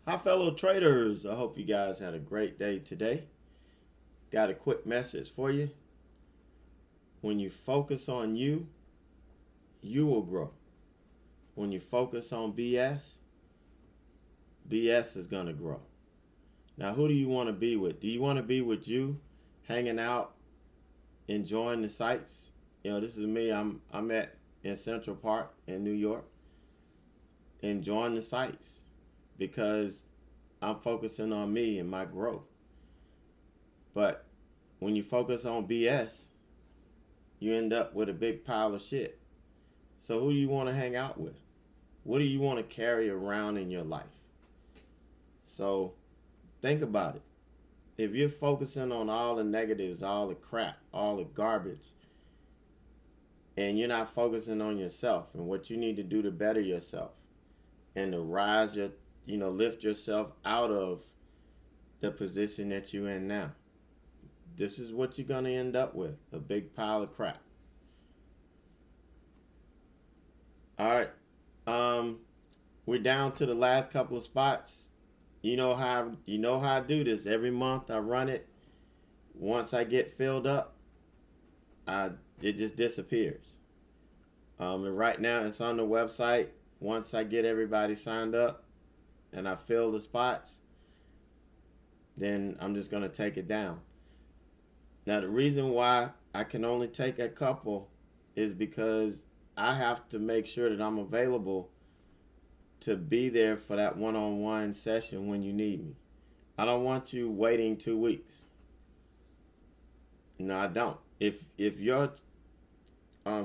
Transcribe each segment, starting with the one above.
Hi, fellow traders. I hope you guys had a great day today. Got a quick message for you. When you focus on you, you will grow. When you focus on BS is going to grow. Now, who do you want to be with? Do you want to be with you, hanging out, enjoying the sights? This is me. I'm in Central Park in New York, enjoying the sights because I'm focusing on me and my growth. But when you focus on BS, you end up with a big pile of shit. So who do you want to hang out with? What do you want to carry around in your life? So think about it. If you're focusing on all the negatives, all the crap, all the garbage, and you're not focusing on yourself and what you need to do to better yourself and to rise lift yourself out of the position that you're in now, this is what you're going to end up with, a big pile of crap. All right. We're down to the last couple of spots. You know how I do this. Every month I run it. Once I get filled up, it just disappears. And right now it's on the website. Once I get everybody signed up and I fill the spots, then I'm just going to take it down. Now, the reason why I can only take a couple is because I have to make sure that I'm available to be there for that one-on-one session when you need me. I don't want you waiting 2 weeks. No, I don't. If your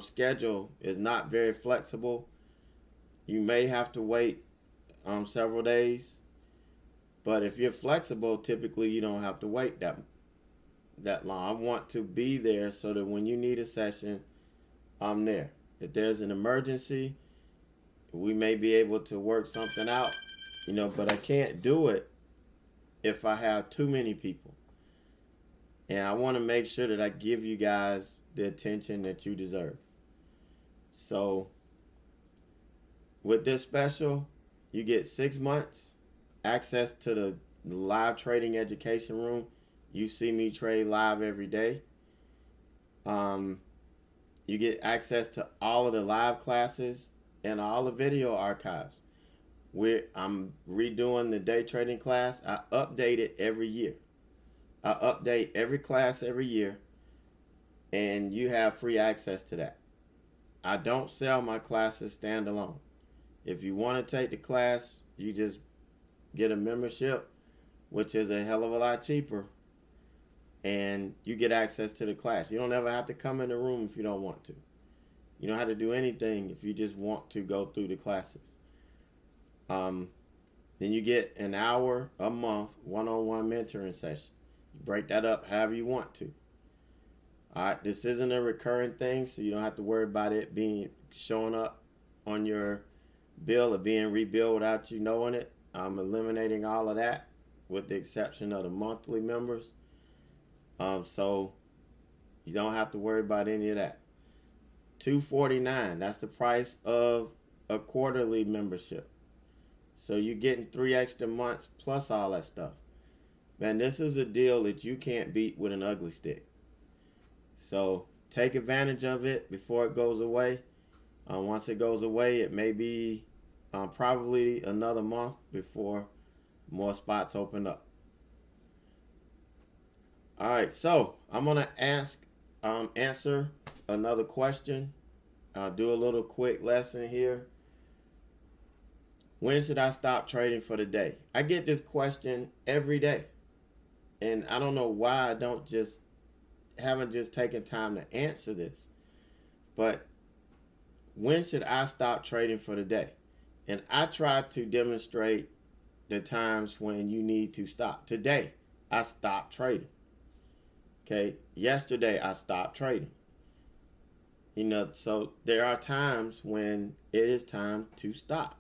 schedule is not very flexible, you may have to wait several days. But if you're flexible, typically you don't have to wait that long. I want to be there so that when you need a session, I'm there. If there's an emergency, we may be able to work something out, but I can't do it if I have too many people. And I want to make sure that I give you guys the attention that you deserve. So with this special, you get 6 months access to the live trading education room. You see me trade live every day. You get access to all of the live classes and all the video archives. I'm redoing the day trading class. I update it every year. I update every class every year, and you have free access to that. I don't sell my classes standalone. If you want to take the class, you just get a membership, which is a hell of a lot cheaper, and you get access to the class. You don't ever have to come in the room if you don't want to. You don't have to do anything if you just want to go through the classes. Then you get an hour a month one-on-one mentoring session. You break that up however you want to. All right, this isn't a recurring thing, so you don't have to worry about it showing up on your bill or being rebilled without you knowing it. I'm eliminating all of that with the exception of the monthly members. So you don't have to worry about any of that. $249, that's the price of a quarterly membership. So you're getting 3 extra months plus all that stuff. Man, this is a deal that you can't beat with an ugly stick. So take advantage of it before it goes away. Once it goes away, it may be probably another month before more spots open up. All right, so I'm gonna answer another question. I'll do a little quick lesson here. When should I stop trading for the day? I get this question every day, and I don't know why I haven't just taken time to answer this. But when should I stop trading for the day? And I try to demonstrate the times when you need to stop. Today, I stopped trading. Okay, yesterday I stopped trading. So there are times when it is time to stop.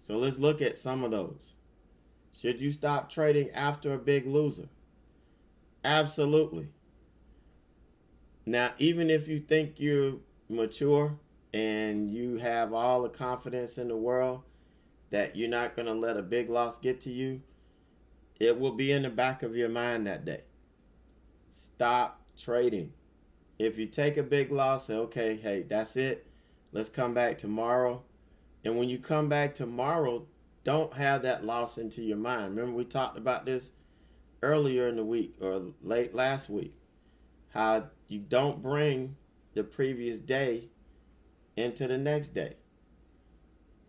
So let's look at some of those. Should you stop trading after a big loser? Absolutely. Now, even if you think you're mature and you have all the confidence in the world, that you're not going to let a big loss get to you, it will be in the back of your mind that day. Stop trading. If you take a big loss, say, okay, hey, that's it. Let's come back tomorrow. And when you come back tomorrow, don't have that loss into your mind. Remember, we talked about this earlier in the week or late last week, how you don't bring the previous day into the next day.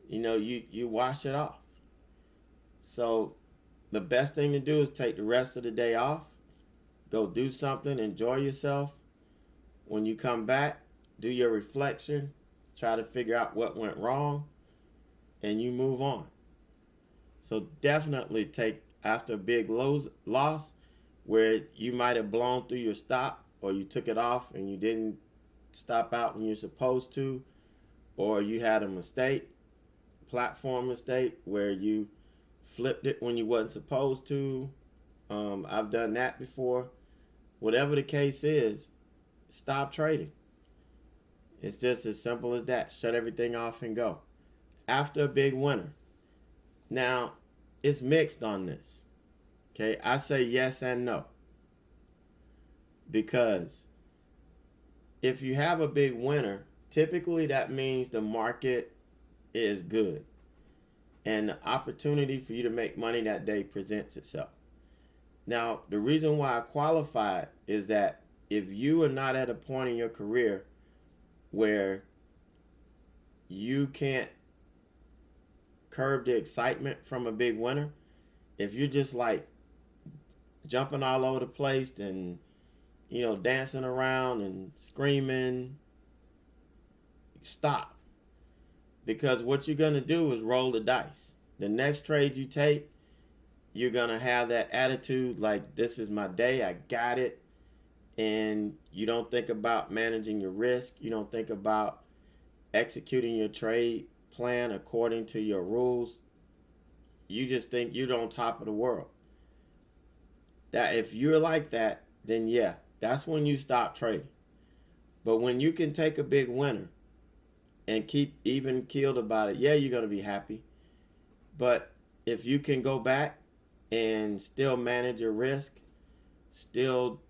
You know, you wash it off. So the best thing to do is take the rest of the day off, go do something, enjoy yourself. When you come back, do your reflection, try to figure out what went wrong, and you move on. So definitely take, after a big loss where you might have blown through your stop, or you took it off and you didn't stop out when you're supposed to, or you had a mistake, platform mistake where you flipped it when you wasn't supposed to. I've done that before. Whatever the case is, stop trading. It's just as simple as that. Shut everything off and go. After a big winner. Now, it's mixed on this. Okay, I say yes and no. Because if you have a big winner, typically that means the market is good. And the opportunity for you to make money that day presents itself. Now, the reason why I qualified is that if you are not at a point in your career where you can't curb the excitement from a big winner, if you're just like jumping all over the place and, you know, dancing around and screaming, stop. Because what you're going to do is roll the dice. The next trade you take, you're going to have that attitude like, this is my day, I got it. And you don't think about managing your risk. You don't think about executing your trade plan according to your rules. You just think you're on top of the world. That if you're like that, then yeah, that's when you stop trading. But when you can take a big winner and keep even keeled about it, yeah, you're going to be happy. But if you can go back and still manage your risk, still,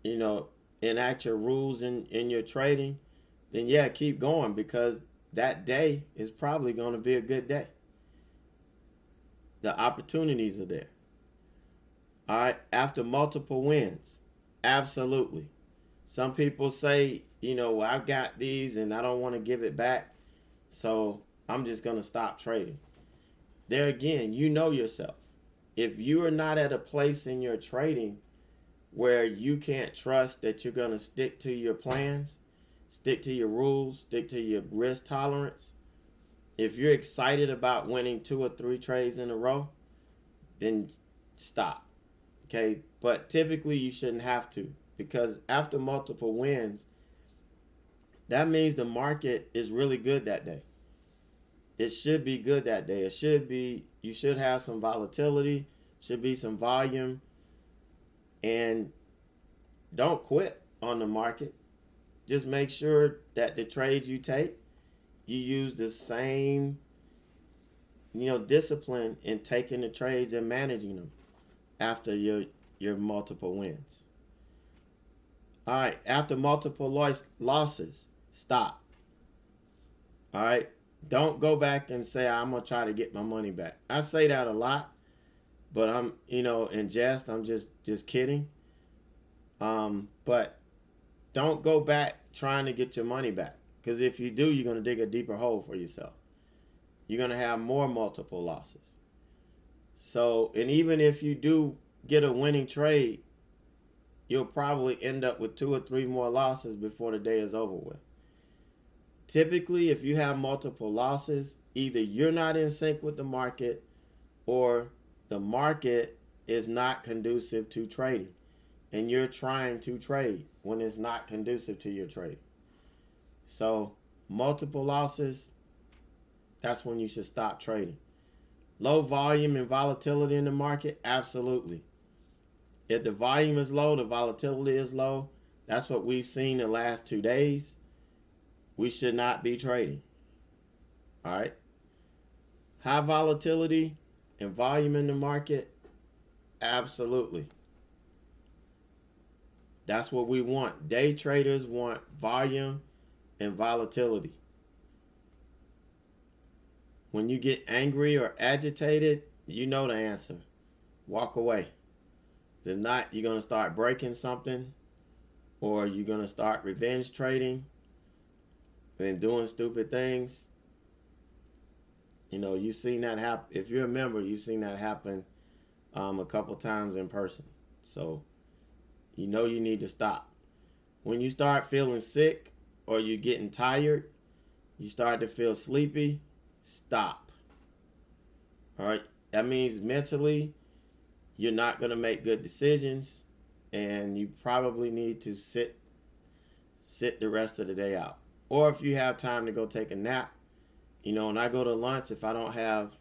you know, enact your rules in your trading, then yeah, keep going, because that day is probably going to be a good day. The opportunities are there. All right, after multiple wins, absolutely. Some people say, you know, well, I've got these and I don't want to give it back, so I'm just going to stop trading. There again, you know yourself. If you are not at a place in your trading where you can't trust that you're going to stick to your plans, stick to your rules, stick to your risk tolerance, if you're excited about winning 2 or 3 trades in a row, then stop. Okay, but typically you shouldn't have to, because after multiple wins, that means the market is really good that day. It should be good that day. It should be, you should have some volatility, should be some volume, and don't quit on the market. Just make sure that the trades you take, you use the same, you know, discipline in taking the trades and managing them after your multiple wins. All right, after multiple losses, stop. All right, don't go back and say, I'm going to try to get my money back. I say that a lot, but I'm, you know, in jest, I'm just kidding. But don't go back trying to get your money back, because if you do, you're going to dig a deeper hole for yourself. You're going to have more multiple losses. So, and even if you do get a winning trade, you'll probably end up with 2 or 3 more losses before the day is over with. Typically, if you have multiple losses, either you're not in sync with the market, or the market is not conducive to trading, and you're trying to trade when it's not conducive to your trade. So multiple losses, that's when you should stop trading. Low volume and volatility in the market, absolutely. If the volume is low, the volatility is low. That's what we've seen the last 2 days. We should not be trading. All right. High volatility and volume in the market, absolutely. That's what we want. Day traders want volume and volatility. When you get angry or agitated, you know the answer. Walk away. If not, you're going to start breaking something, or you're going to start revenge trading and doing stupid things. You know, you've seen that happen. If you're a member, you've seen that happen a couple times in person. So, you know you need to stop. When you start feeling sick or you're getting tired, you start to feel sleepy, stop. All right? That means mentally you're not going to make good decisions, and you probably need to sit the rest of the day out. Or if you have time to go take a nap, you know, when I go to lunch, if I don't have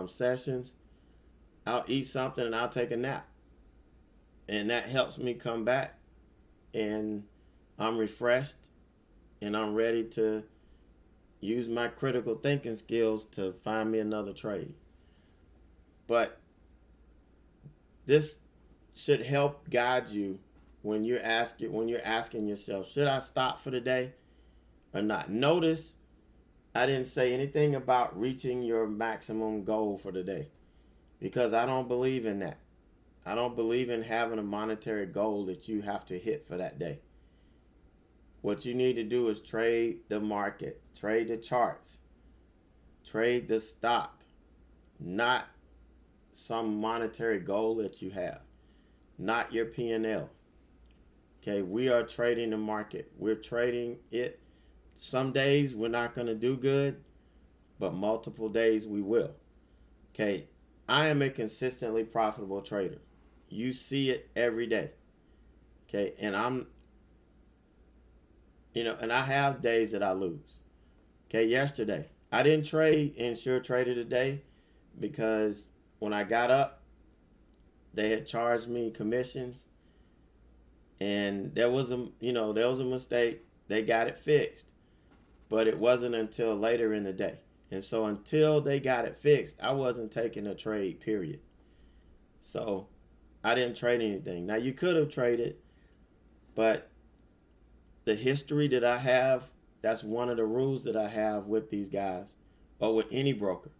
sessions, I'll eat something and I'll take a nap. And that helps me come back, and I'm refreshed, and I'm ready to use my critical thinking skills to find me another trade. But this should help guide you when you're asking yourself, should I stop for the day or not? Notice I didn't say anything about reaching your maximum goal for the day, because I don't believe in that. I don't believe in having a monetary goal that you have to hit for that day. What you need to do is trade the market, trade the charts, trade the stock, not some monetary goal that you have, not your P&L. Okay, we are trading the market. We're trading it. Some days we're not going to do good, but multiple days we will. Okay, I am a consistently profitable trader. You see it every day. Okay, and and I have days that I lose. Okay, yesterday, I didn't trade in Suretrader today because when I got up, they had charged me commissions, and there was a mistake. They got it fixed, but it wasn't until later in the day. And so until they got it fixed, I wasn't taking a trade, period. So I didn't trade anything. Now, you could have traded, but the history that I have, that's one of the rules that I have with these guys or with any broker.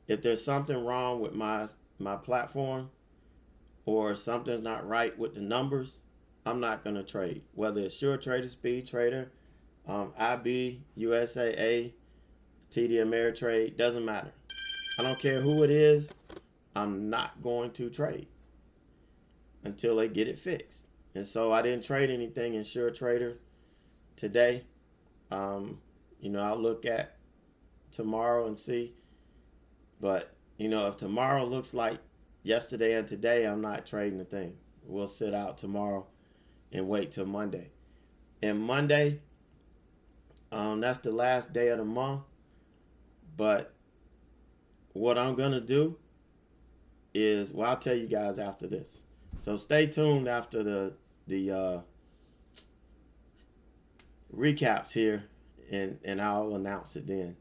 If there's something wrong with my platform, or something's not right with the numbers, I'm not going to trade. Whether it's Suretrader, Speed Trader, IB, USAA, TD Ameritrade, doesn't matter. I don't care who it is. I'm not going to trade until they get it fixed. And so I didn't trade anything in Suretrader today. I'll look at tomorrow and see. But, if tomorrow looks like yesterday and today, I'm not trading a thing. We'll sit out tomorrow and wait till Monday. And Monday, that's the last day of the month. But what I'm going to do is, I'll tell you guys after this. So stay tuned after the recaps here, and I'll announce it then.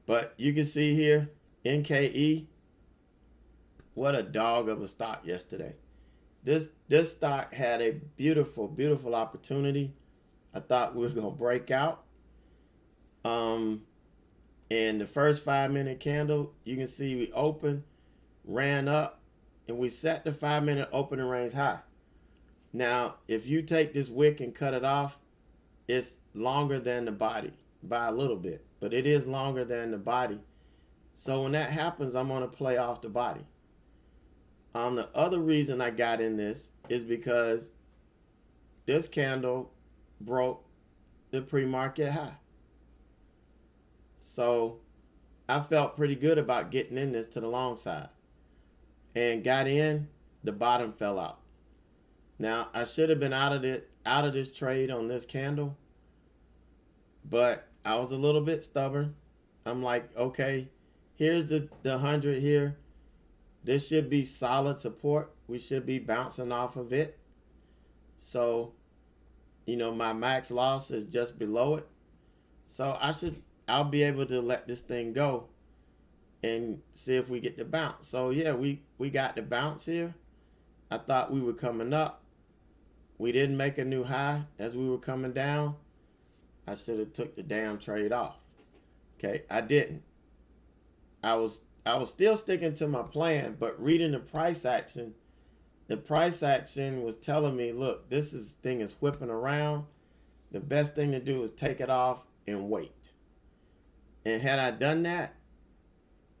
But you can see here, NKE, what a dog of a stock yesterday. This stock had a beautiful, beautiful opportunity. I thought we were going to break out. And the first 5-minute candle, you can see we opened, ran up, and we set the 5-minute opening range high. Now, if you take this wick and cut it off, it's longer than the body by a little bit, but it is longer than the body. So when that happens, I'm going to play off the body. The other reason I got in this is because this candle broke the pre-market high. So I felt pretty good about getting in this to the long side, and got in, the bottom fell out. Now, I should have been out of this trade on this candle, but I was a little bit stubborn. I'm like, okay, here's the 100 here. This should be solid support. We should be bouncing off of it. So, my max loss is just below it. So I'll be able to let this thing go and see if we get the bounce. So yeah, we got the bounce here. I thought we were coming up. We didn't make a new high as we were coming down. I should have took the damn trade off. Okay, I didn't. I was still sticking to my plan, but reading the price action was telling me, look, thing is whipping around. The best thing to do is take it off and wait. And had I done that,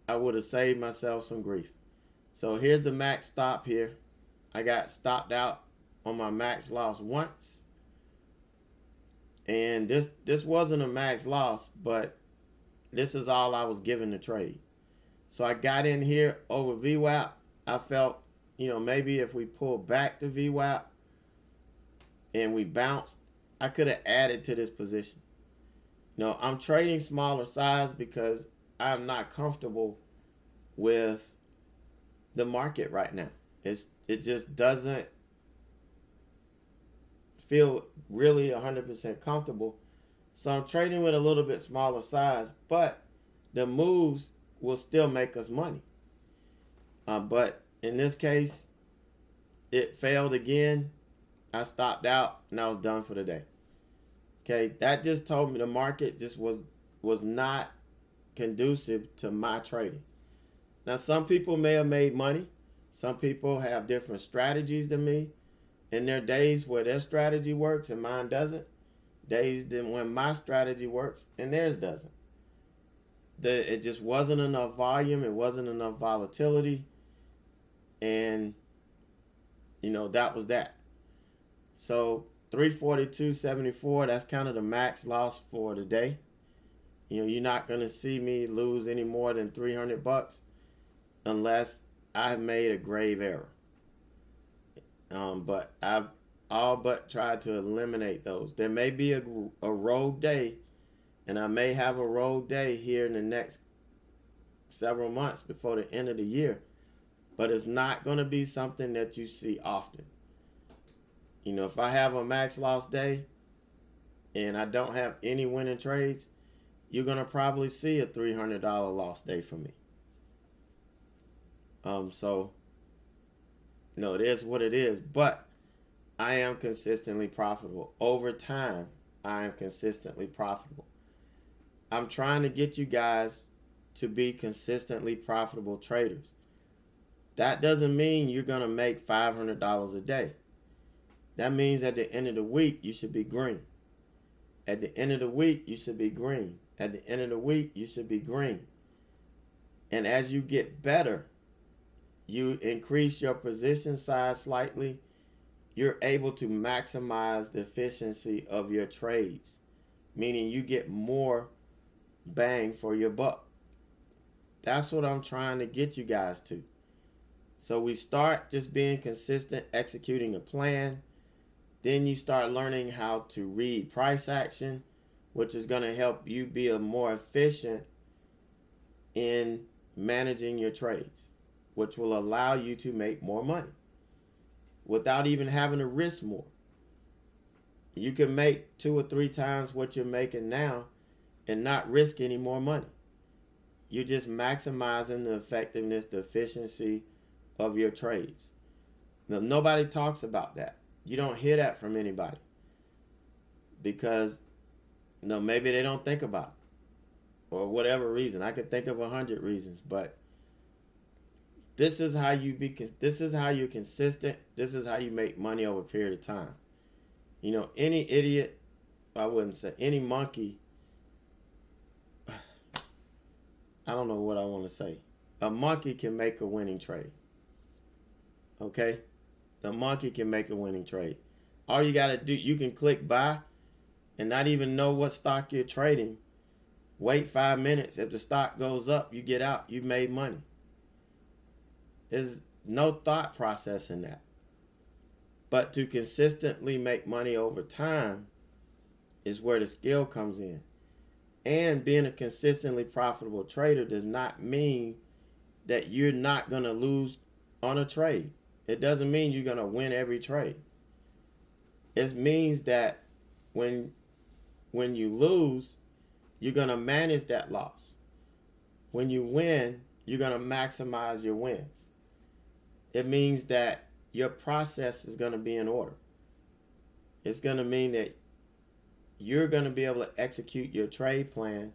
I would have saved myself some grief. So here's the max stop here. I got stopped out on my max loss once. And this wasn't a max loss, but this is all I was given to trade. So I got in here over VWAP. I felt, maybe if we pull back to VWAP and we bounced, I could have added to this position. I'm trading smaller size because I'm not comfortable with the market right now. It just doesn't feel really 100% comfortable. So I'm trading with a little bit smaller size, but the moves will still make us money. But in this case, it failed again. I stopped out and I was done for the day. Okay, that just told me the market just was not conducive to my trading. Now, some people may have made money. Some people have different strategies than me. And there are days where their strategy works and mine doesn't. Days then when my strategy works and theirs doesn't. It just wasn't enough volume. It wasn't enough volatility. And, that was that. So 342.74, that's kind of the max loss for the day. You're not going to see me lose any more than $300 unless I've made a grave error. But I've all but tried to eliminate those. There may be a rogue day, and I may have a rogue day here in the next several months before the end of the year, but it's not going to be something that you see often. If I have a max loss day and I don't have any winning trades, you're going to probably see a $300 loss day for me. So, it is what it is, but I am consistently profitable. Over time, I am consistently profitable. I'm trying to get you guys to be consistently profitable traders. That doesn't mean you're going to make $500 a day. That means at the end of the week, you should be green. At the end of the week, you should be green. At the end of the week, you should be green. And as you get better, you increase your position size slightly, you're able to maximize the efficiency of your trades, meaning you get more bang for your buck. That's what I'm trying to get you guys to. So we start just being consistent, executing a plan. Then you start learning how to read price action, which is going to help you be more efficient in managing your trades, which will allow you to make more money without even having to risk more. You can make 2 or 3 times what you're making now and not risk any more money. You're just maximizing the effectiveness, the efficiency of your trades. Now, nobody talks about that. You don't hear that from anybody because maybe they don't think about it or whatever reason. I could think of 100 reasons, but this is how you're consistent. This is how you make money over a period of time. Any idiot, I wouldn't say any monkey. I don't know what I want to say. A monkey can make a winning trade. Okay? The monkey can make a winning trade. All you got to do, you can click buy and not even know what stock you're trading. Wait 5 minutes. If the stock goes up, you get out. You've made money. There's no thought process in that. But to consistently make money over time is where the skill comes in. And being a consistently profitable trader does not mean that you're not going to lose on a trade. It doesn't mean you're going to win every trade. It means that when you lose, you're going to manage that loss. When you win, you're going to maximize your wins. It means that your process is going to be in order. It's going to mean that you're going to be able to execute your trade plan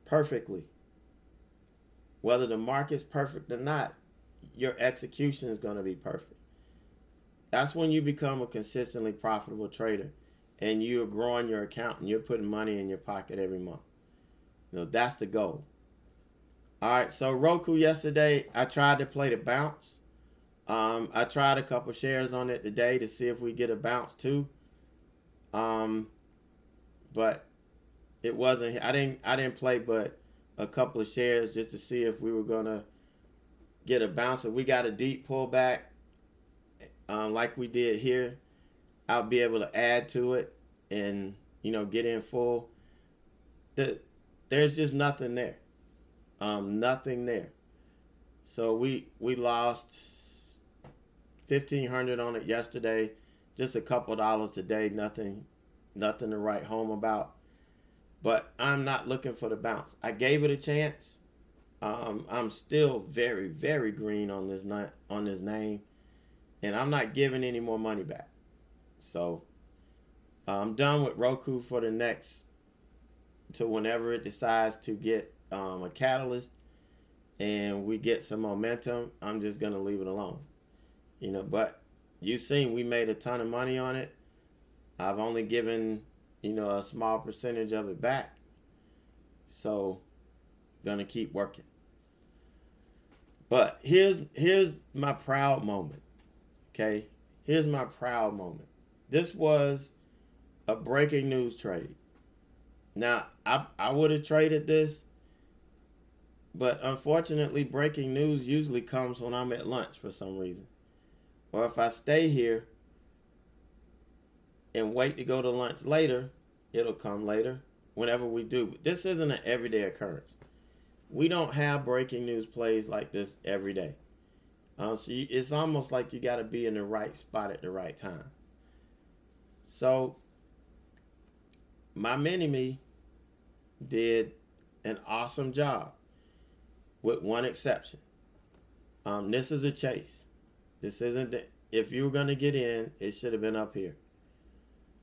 perfectly. Whether the market's perfect or not, your execution is going to be perfect. That's when you become a consistently profitable trader and you're growing your account and you're putting money in your pocket every month. That's the goal. All right, so Roku yesterday, I tried to play the bounce. I tried a couple shares on it today to see if we get a bounce too. But it wasn't. I didn't play but a couple of shares just to see if we were gonna get a bounce. If we got a deep pullback, like we did here, I'll be able to add to it and get in full. There's just nothing there. Nothing there. So we lost $1,500 on it yesterday. Just a couple dollars today. Nothing to write home about. But I'm not looking for the bounce. I gave it a chance. I'm still very, very green on this name, and I'm not giving any more money back. So I'm done with Roku for the next to whenever it decides to get a catalyst and we get some momentum. I'm just gonna leave it alone. But you've seen we made a ton of money on it. I've only given a small percentage of it back. So gonna keep working. But here's my proud moment. Okay? Here's my proud moment. This was a breaking news trade. Now, I would have traded this, but unfortunately, breaking news usually comes when I'm at lunch for some reason. Or if I stay here and wait to go to lunch later, it'll come later, whenever we do. But this isn't an everyday occurrence. We don't have breaking news plays like this every day. So it's almost like you got to be in the right spot at the right time. So my mini-me did an awesome job with one exception. This is a chase. This isn't if you were going to get in, it should have been up here.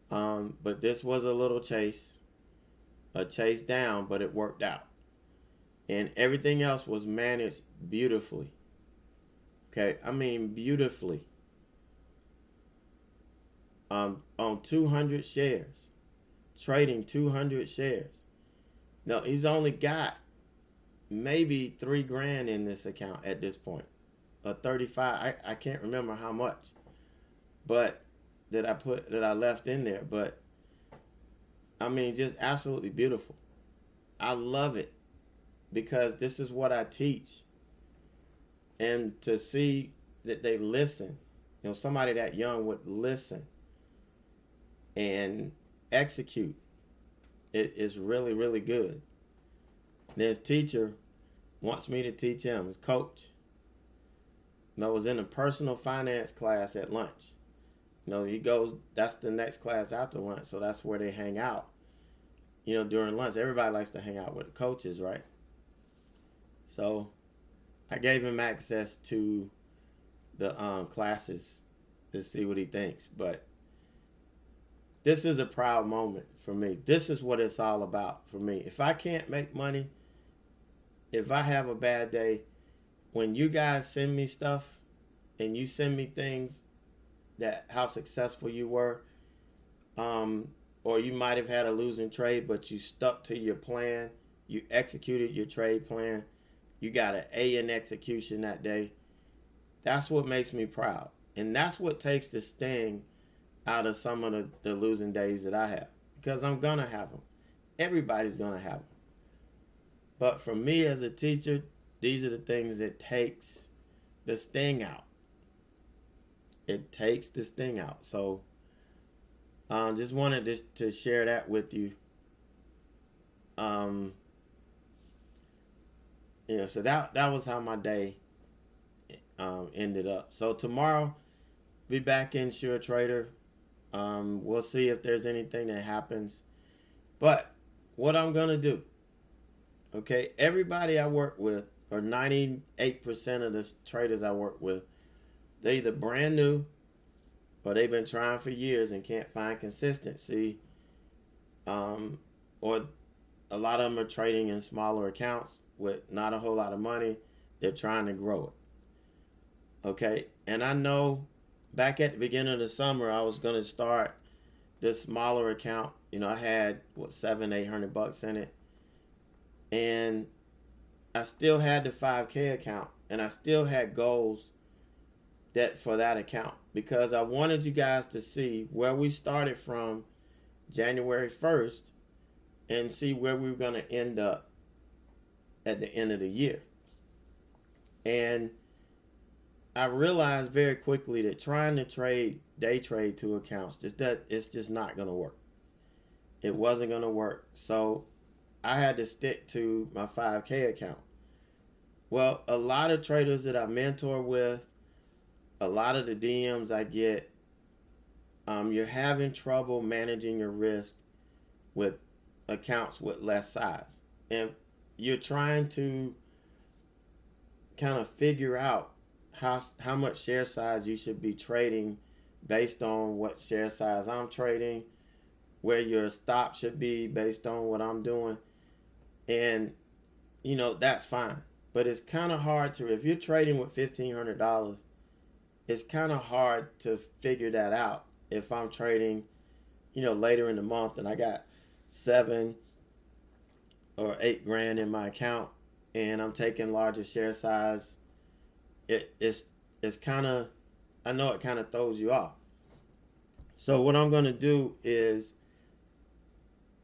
But this was a little chase, a chase down, but it worked out. And everything else was managed beautifully. Okay, I mean beautifully. On 200 shares, trading 200 shares. No, he's only got maybe $3,000 in this account at this point, or 35. I can't remember how much, but that I left in there. But I mean, just absolutely beautiful. I love it because this is what I teach, and to see that they listen. Somebody that young would listen and execute. It is really, really good. And his teacher wants me to teach him. His coach. I was in a personal finance class at lunch. He goes, that's the next class after lunch, so that's where they hang out. During lunch, everybody likes to hang out with the coaches, right? So I gave him access to the classes to see what he thinks. But this is a proud moment for me. This is what it's all about for me. If I can't make money, if I have a bad day, when you guys send me stuff and you send me things that how successful you were, or you might have had a losing trade, but you stuck to your plan, you executed your trade plan, you got an A in execution that day. That's what makes me proud. And that's what takes the sting out of some of the losing days that I have. Because I'm going to have them. Everybody's going to have them. But for me as a teacher, these are the things that takes the sting out. It takes the sting out. So just wanted to share that with you. So that was how my day ended up. So tomorrow, be back in Suretrader. We'll see if there's anything that happens. But what I'm going to do, okay, everybody I work with, or 98% of the traders I work with, they're either brand new or they've been trying for years and can't find consistency, or a lot of them are trading in smaller accounts with not a whole lot of money. They're trying to grow it. Okay, and I know back at the beginning of the summer I was going to start this smaller account. I had $700-800 in it, and I still had the 5K account, and I still had goals that for that account, because I wanted you guys to see where we started from January 1st and see where we were going to end up at the end of the year. And I realized very quickly that trying to day trade two accounts, it's just not going to work. It wasn't going to work. So I had to stick to my 5K account. Well, a lot of traders that I mentor with, a lot of the DMs I get, you're having trouble managing your risk with accounts with less size. And you're trying to kind of figure out how much share size you should be trading based on what share size I'm trading, where your stop should be based on what I'm doing. And, that's fine. But it's kind of hard to, if you're trading with $1,500, it's kind of hard to figure that out. If I'm trading, later in the month and I got 7 or 8 grand in my account and I'm taking larger share size, it's kind of, I know it kind of throws you off. So what I'm going to do is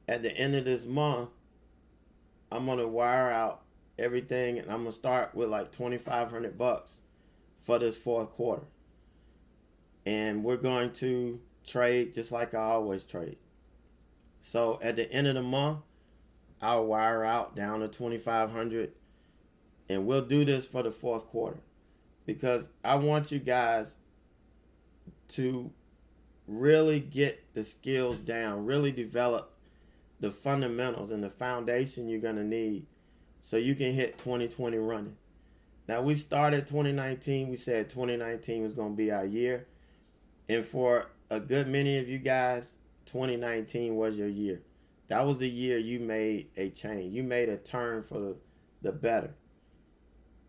at the end of this month, I'm going to wire out everything, and I'm going to start with like $2,500 for this fourth quarter. And we're going to trade just like I always trade. So at the end of the month, I'll wire out down to $2,500, and we'll do this for the fourth quarter, because I want you guys to really get the skills down, really develop the fundamentals and the foundation you're going to need so you can hit 2020 running. Now, we started 2019. We said 2019 was going to be our year. And for a good many of you guys, 2019 was your year. That was the year you made a change. You made a turn for the better.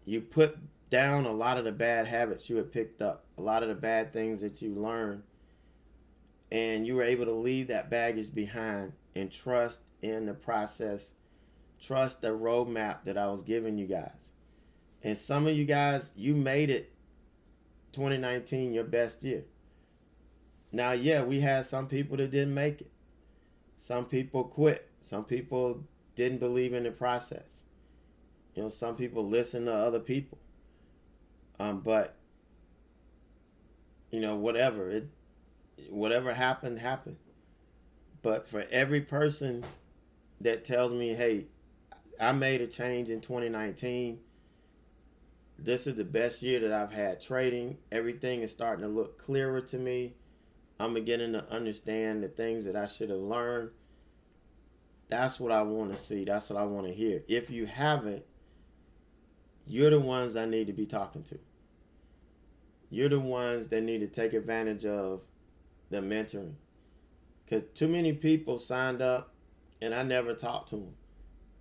You put down a lot of the bad habits you had picked up, a lot of the bad things that you learned, and you were able to leave that baggage behind and trust in the process, trust the roadmap that I was giving you guys. And some of you guys, you made it 2019 your best year. Now, yeah, we had some people that didn't make it. Some people quit. Some people didn't believe in the process. Some people listen to other people. But, whatever happened, happened. But for every person that tells me, hey, I made a change in 2019, this is the best year that I've had trading. Everything is starting to look clearer to me. I'm beginning to understand the things that I should have learned. That's what I want to see. That's what I want to hear. If you haven't, you're the ones I need to be talking to. You're the ones that need to take advantage of the mentoring. Because too many people signed up and I never talked to them.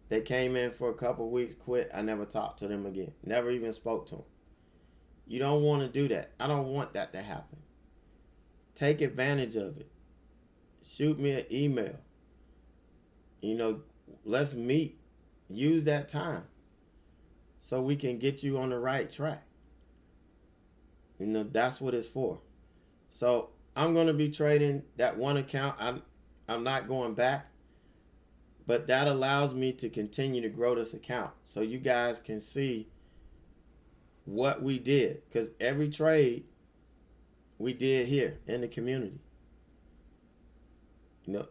They came in for a couple weeks, quit. I never talked to them again. Never even spoke to them. You don't want to do that. I don't want that to happen. Take advantage of it. Shoot me an email. Let's meet. Use that time so we can get you on the right track. That's what it's for. So I'm going to be trading that one account. I'm not going back, but that allows me to continue to grow this account so you guys can see what we did, because every trade we did here in the community,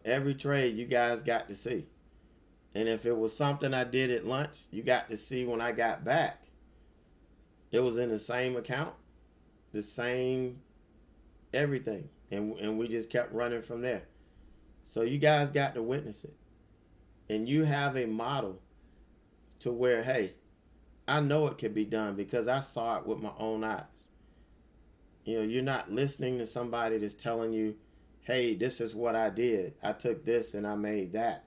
every trade you guys got to see. And if it was something I did at lunch, you got to see when I got back. It was in the same account, the same everything. And we just kept running from there. So you guys got to witness it. And you have a model to where, hey, I know it can be done because I saw it with my own eyes. You know, you're not listening to somebody that's telling you, hey, this is what I did. I took this and I made that.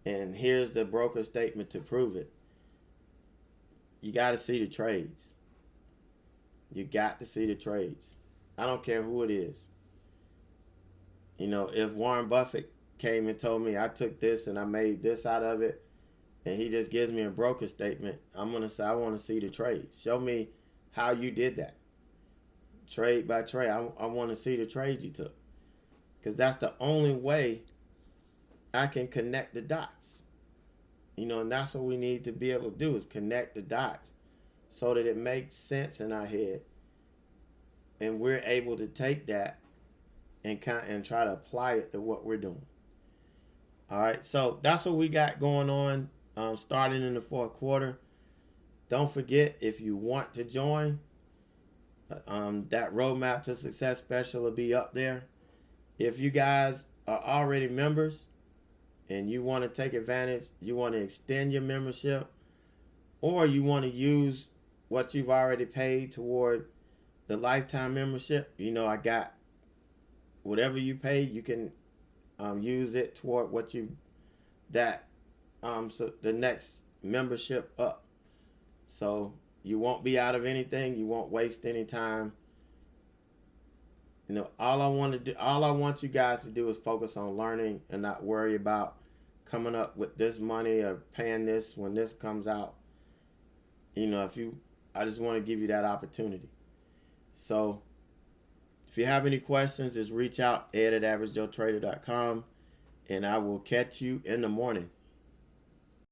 And here's the broker statement to prove it. You got to see the trades. You got to see the trades. I don't care who it is. You know, if Warren Buffett came and told me I took this and I made this out of it, and he just gives me a broker statement, I'm going to say, I want to see the trades. Show me how you did that. Trade by trade. I want to see the trade you took. Because that's the only way I can connect the dots. You know, and that's what we need to be able to do, is connect the dots so that it makes sense in our head. And we're able to take that and try to apply it to what we're doing. All right, so that's what we got going on starting in the fourth quarter. Don't forget, if you want to join, that Roadmap to Success special will be up there. If you guys are already members and you want to take advantage, you want to extend your membership, or you want to use what you've already paid toward the lifetime membership, you know, I got whatever you pay, you can use it toward what you so the next membership up. So you won't be out of anything. You won't waste any time. You know, all I want you guys to do is focus on learning and not worry about coming up with this money or paying this when this comes out. You know, I just want to give you that opportunity. So if you have any questions, just reach out, ed@averagejoetrader.com, and I will catch you in the morning.